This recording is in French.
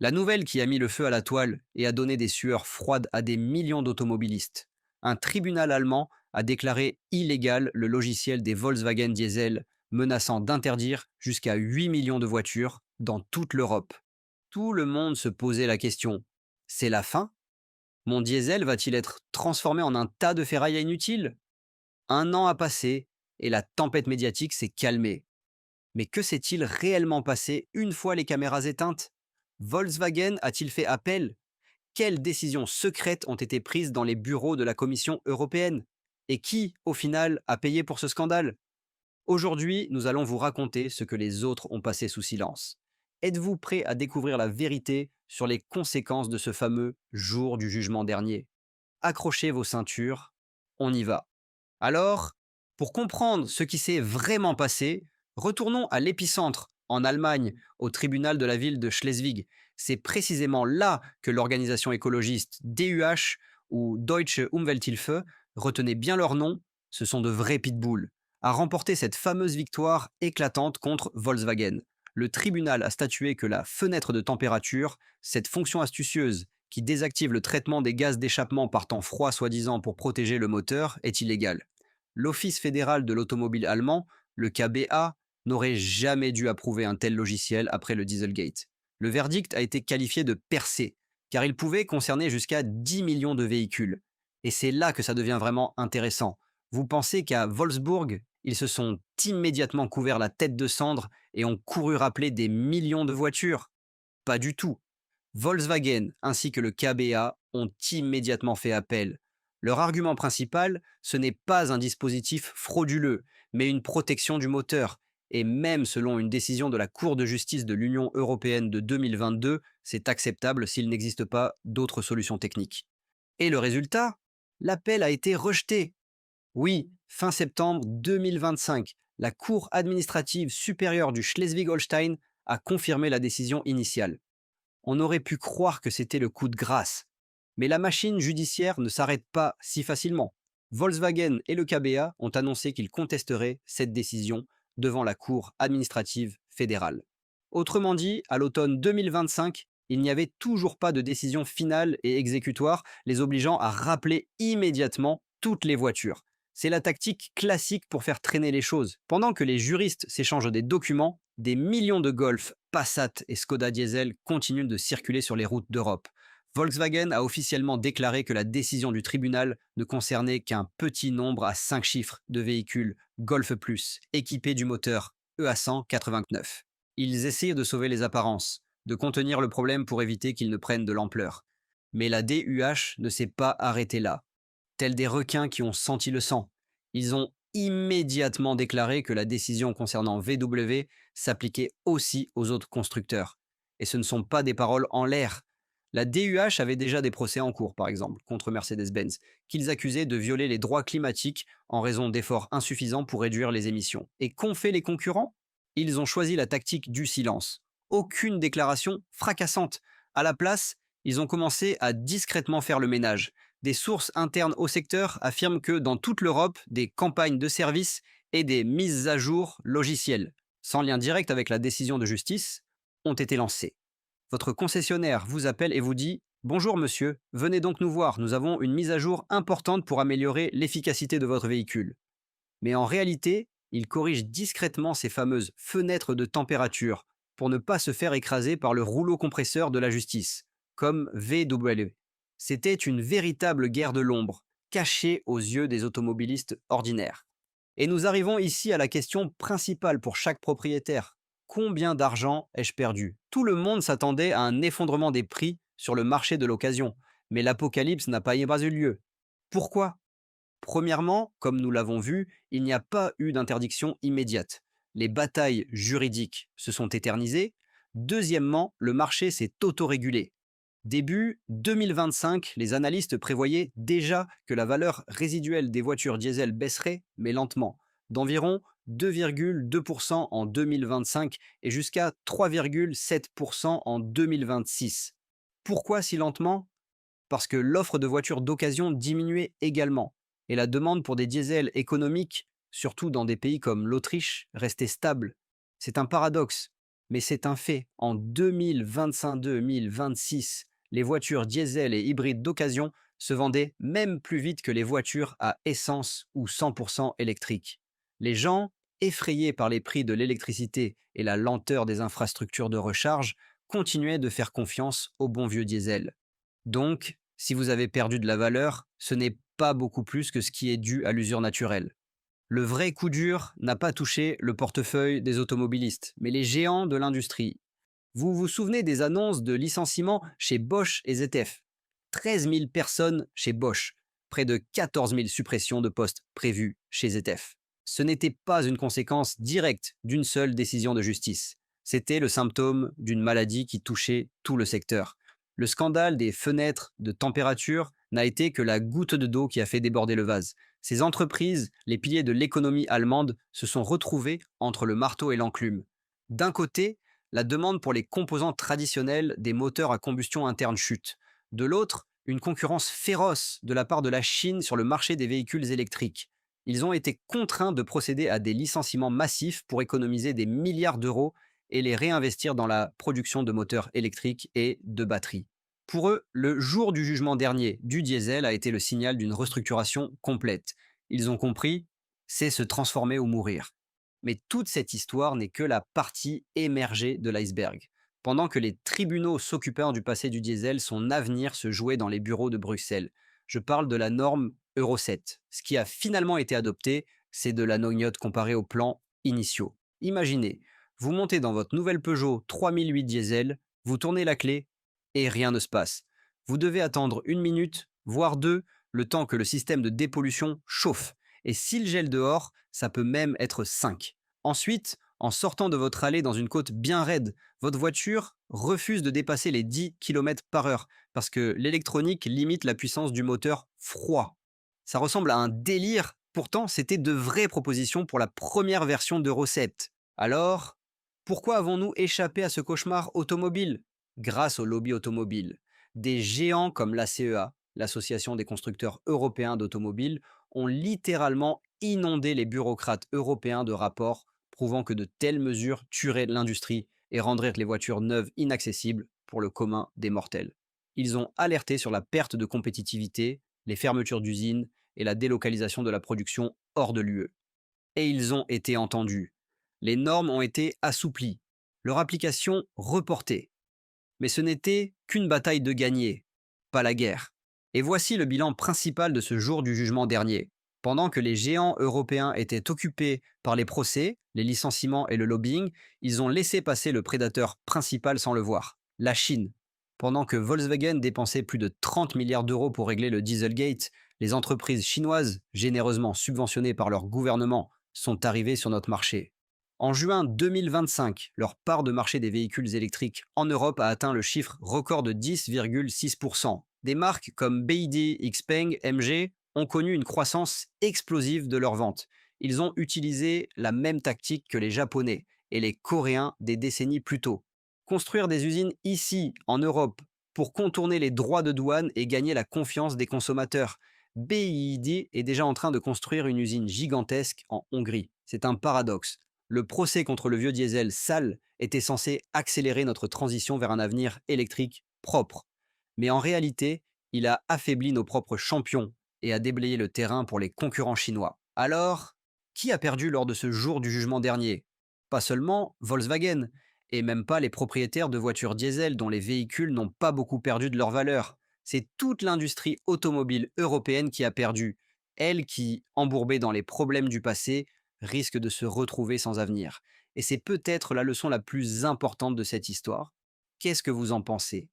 La nouvelle qui a mis le feu à la toile et a donné des sueurs froides à des millions d'automobilistes. Un tribunal allemand a déclaré illégal le logiciel des Volkswagen Diesel, menaçant d'interdire jusqu'à 8 millions de voitures dans toute l'Europe. Tout le monde se posait la question. C'est la fin? Mon diesel va-t-il être transformé en un tas de ferraille inutile? Un an a passé et la tempête médiatique s'est calmée. Mais que s'est-il réellement passé une fois les caméras éteintes? Volkswagen a-t-il fait appel? Quelles décisions secrètes ont été prises dans les bureaux de la Commission européenne? Et qui, au final, a payé pour ce scandale? Aujourd'hui, nous allons vous raconter ce que les autres ont passé sous silence. Êtes-vous prêt à découvrir la vérité sur les conséquences de ce fameux jour du jugement dernier? Accrochez vos ceintures, on y va. Alors, pour comprendre ce qui s'est vraiment passé, retournons à l'épicentre, en Allemagne, au tribunal de la ville de Schleswig. C'est précisément là que l'organisation écologiste DUH ou Deutsche Umwelthilfe, retenez bien leur nom, ce sont de vrais pitbulls, a remporté cette fameuse victoire éclatante contre Volkswagen. Le tribunal a statué que la fenêtre de température, cette fonction astucieuse qui désactive le traitement des gaz d'échappement par temps froid soi-disant pour protéger le moteur, est illégale. L'Office fédéral de l'automobile allemand, le KBA, n'aurait jamais dû approuver un tel logiciel après le Dieselgate. Le verdict a été qualifié de percé, car il pouvait concerner jusqu'à 10 millions de véhicules. Et c'est là que ça devient vraiment intéressant. Vous pensez qu'à Wolfsburg, ils se sont immédiatement couverts la tête de cendre et ont couru rappeler des millions de voitures? Pas du tout. Volkswagen ainsi que le KBA ont immédiatement fait appel. Leur argument principal, ce n'est pas un dispositif frauduleux, mais une protection du moteur. Et même selon une décision de la Cour de justice de l'Union européenne de 2022, c'est acceptable s'il n'existe pas d'autres solutions techniques. Et le résultat? L'appel a été rejeté. Oui, fin septembre 2025, la Cour administrative supérieure du Schleswig-Holstein a confirmé la décision initiale. On aurait pu croire que c'était le coup de grâce. Mais la machine judiciaire ne s'arrête pas si facilement. Volkswagen et le KBA ont annoncé qu'ils contesteraient cette décision devant la Cour administrative fédérale. Autrement dit, à l'automne 2025, il n'y avait toujours pas de décision finale et exécutoire, les obligeant à rappeler immédiatement toutes les voitures. C'est la tactique classique pour faire traîner les choses. Pendant que les juristes s'échangent des documents, des millions de Golf, Passat et Skoda Diesel continuent de circuler sur les routes d'Europe. Volkswagen a officiellement déclaré que la décision du tribunal ne concernait qu'un petit nombre à 5 chiffres de véhicules Golf Plus équipés du moteur EA189. Ils essayent de sauver les apparences, de contenir le problème pour éviter qu'il ne prenne de l'ampleur. Mais la DUH ne s'est pas arrêtée là. Tels des requins qui ont senti le sang, ils ont immédiatement déclaré que la décision concernant VW s'appliquait aussi aux autres constructeurs. Et ce ne sont pas des paroles en l'air. La DUH avait déjà des procès en cours, par exemple, contre Mercedes-Benz, qu'ils accusaient de violer les droits climatiques en raison d'efforts insuffisants pour réduire les émissions. Et qu'ont fait les concurrents? Ils ont choisi la tactique du silence. Aucune déclaration fracassante. À la place, ils ont commencé à discrètement faire le ménage. Des sources internes au secteur affirment que dans toute l'Europe, des campagnes de services et des mises à jour logicielles, sans lien direct avec la décision de justice, ont été lancées. Votre concessionnaire vous appelle et vous dit: «Bonjour monsieur, venez donc nous voir, nous avons une mise à jour importante pour améliorer l'efficacité de votre véhicule.» Mais en réalité, il corrige discrètement ces fameuses fenêtres de température pour ne pas se faire écraser par le rouleau compresseur de la justice, comme VW. C'était une véritable guerre de l'ombre, cachée aux yeux des automobilistes ordinaires. Et nous arrivons ici à la question principale pour chaque propriétaire. Combien d'argent ai-je perdu? Tout le monde s'attendait à un effondrement des prix sur le marché de l'occasion, mais l'apocalypse n'a pas eu lieu. Pourquoi? Premièrement, comme nous l'avons vu, il n'y a pas eu d'interdiction immédiate. Les batailles juridiques se sont éternisées. Deuxièmement, le marché s'est autorégulé. Début 2025, les analystes prévoyaient déjà que la valeur résiduelle des voitures diesel baisserait, mais lentement, d'environ 2,2% en 2025 et jusqu'à 3,7% en 2026. Pourquoi si lentement? Parce que l'offre de voitures d'occasion diminuait également, et la demande pour des diesels économiques, surtout dans des pays comme l'Autriche, restait stable. C'est un paradoxe. Mais c'est un fait. En 2025-2026, les voitures diesel et hybrides d'occasion se vendaient même plus vite que les voitures à essence ou 100% électriques. Les gens, effrayés par les prix de l'électricité et la lenteur des infrastructures de recharge, continuaient de faire confiance au bon vieux diesel. Donc, si vous avez perdu de la valeur, ce n'est pas beaucoup plus que ce qui est dû à l'usure naturelle. Le vrai coup dur n'a pas touché le portefeuille des automobilistes, mais les géants de l'industrie. Vous vous souvenez des annonces de licenciements chez Bosch et ZF? 13 000 personnes chez Bosch, près de 14 000 suppressions de postes prévues chez ZF. Ce n'était pas une conséquence directe d'une seule décision de justice. C'était le symptôme d'une maladie qui touchait tout le secteur. Le scandale des fenêtres de température n'a été que la goutte d'eau qui a fait déborder le vase. Ces entreprises, les piliers de l'économie allemande, se sont retrouvés entre le marteau et l'enclume. D'un côté, la demande pour les composants traditionnels des moteurs à combustion interne chute. De l'autre, une concurrence féroce de la part de la Chine sur le marché des véhicules électriques. Ils ont été contraints de procéder à des licenciements massifs pour économiser des milliards d'euros et les réinvestir dans la production de moteurs électriques et de batteries. Pour eux, le jour du jugement dernier du diesel a été le signal d'une restructuration complète. Ils ont compris, c'est se transformer ou mourir. Mais toute cette histoire n'est que la partie émergée de l'iceberg. Pendant que les tribunaux s'occupaient du passé du diesel, son avenir se jouait dans les bureaux de Bruxelles. Je parle de la norme Euro 7. Ce qui a finalement été adopté, c'est de la gnognotte comparé aux plans initiaux. Imaginez, vous montez dans votre nouvelle Peugeot 3008 diesel, vous tournez la clé et rien ne se passe. Vous devez attendre 1 minute, voire deux, le temps que le système de dépollution chauffe. Et s'il gèle dehors, ça peut même être 5. Ensuite, en sortant de votre allée dans une côte bien raide, votre voiture refuse de dépasser les 10 km par heure parce que l'électronique limite la puissance du moteur froid. Ça ressemble à un délire, pourtant c'était de vraies propositions pour la première version d'Euro 7. Alors, pourquoi avons-nous échappé à ce cauchemar automobile? Grâce au lobby automobile. Des géants comme l'ACEA, l'Association des constructeurs européens d'automobiles, ont littéralement inondé les bureaucrates européens de rapports prouvant que de telles mesures tueraient l'industrie et rendraient les voitures neuves inaccessibles pour le commun des mortels. Ils ont alerté sur la perte de compétitivité, les fermetures d'usines et la délocalisation de la production hors de l'UE. Et ils ont été entendus. Les normes ont été assouplies, leur application reportée. Mais ce n'était qu'une bataille de gagner, pas la guerre. Et voici le bilan principal de ce jour du jugement dernier. Pendant que les géants européens étaient occupés par les procès, les licenciements et le lobbying, ils ont laissé passer le prédateur principal sans le voir, la Chine. Pendant que Volkswagen dépensait plus de 30 milliards d'euros pour régler le Dieselgate, les entreprises chinoises, généreusement subventionnées par leur gouvernement, sont arrivées sur notre marché. En juin 2025, leur part de marché des véhicules électriques en Europe a atteint le chiffre record de 10,6%. Des marques comme BYD, XPeng, MG ont connu une croissance explosive de leurs ventes. Ils ont utilisé la même tactique que les Japonais et les Coréens des décennies plus tôt. Construire des usines ici, en Europe, pour contourner les droits de douane et gagner la confiance des consommateurs. BYD est déjà en train de construire une usine gigantesque en Hongrie. C'est un paradoxe. Le procès contre le vieux diesel sale était censé accélérer notre transition vers un avenir électrique propre. Mais en réalité, il a affaibli nos propres champions et a déblayé le terrain pour les concurrents chinois. Alors, qui a perdu lors de ce jour du jugement dernier? Pas seulement Volkswagen, et même pas les propriétaires de voitures diesel dont les véhicules n'ont pas beaucoup perdu de leur valeur. C'est toute l'industrie automobile européenne qui a perdu, elle qui, embourbée dans les problèmes du passé, risque de se retrouver sans avenir. Et c'est peut-être la leçon la plus importante de cette histoire. Qu'est-ce que vous en pensez?